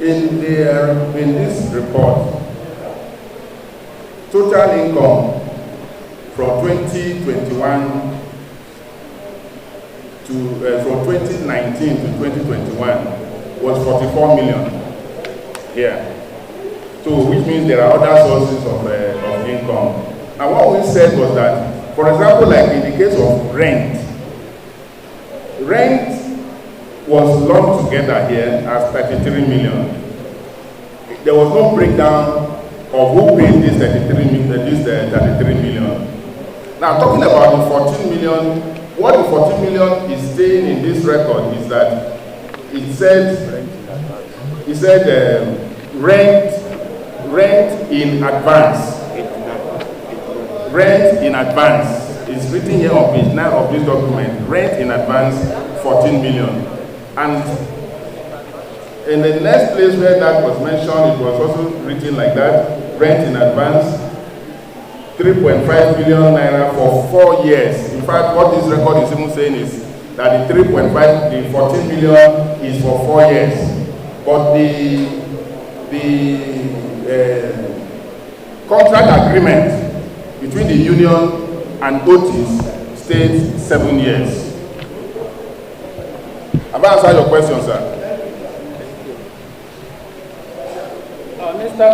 In this report, total income from 2021 from 2019 to 2021 was 44 million here. So, which means there are other sources of income. And what we said was that, for example, like in the case of rent was lumped together here as 33 million. There was no breakdown of who paid this 33 million. Now, talking about the 14 million, what the 14 million is saying in this record is that it said rent in advance. Rent in advance is written here on page 9 of this document. Rent in advance, 14 million. And in the next place where that was mentioned, it was also written like that. Rent in advance, 3.5 billion naira for 4 years. In fact, what this record is even saying is that the 14 million is for 4 years. But the contract agreement between the union and Otis states 7 years. Have I answered your question, sir?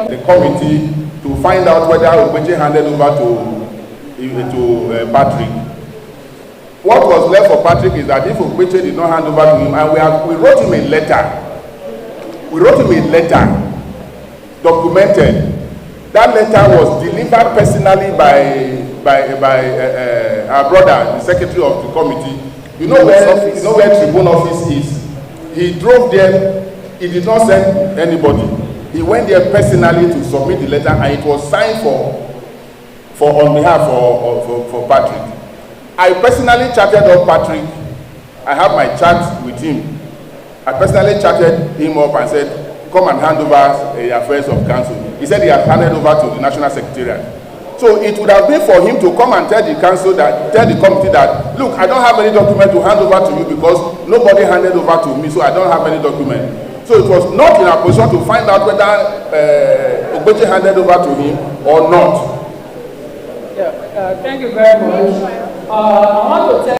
The committee to find out whether Ogbeche handed over to Patrick. What was left for Patrick is that if Ogbeche did not hand over to him, and we wrote him a letter. We wrote him a letter, documented. That letter was delivered personally by our brother, the secretary of the committee. You know where Tribune office is? He drove there. He did not send anybody. He went there personally to submit the letter, and it was signed on behalf for Patrick. I personally chatted up Patrick. I have my chat with him. I personally chatted him up and said, come and hand over the affairs of council. He said he had handed over to the National Secretariat. So it would have been for him to come and tell the council tell the committee that, look, I don't have any document to hand over to you because nobody handed over to me, so I don't have any document. So it was not in our position to find out whether Ogbeche handed over to him or not. Yeah, thank you very much. I want to tell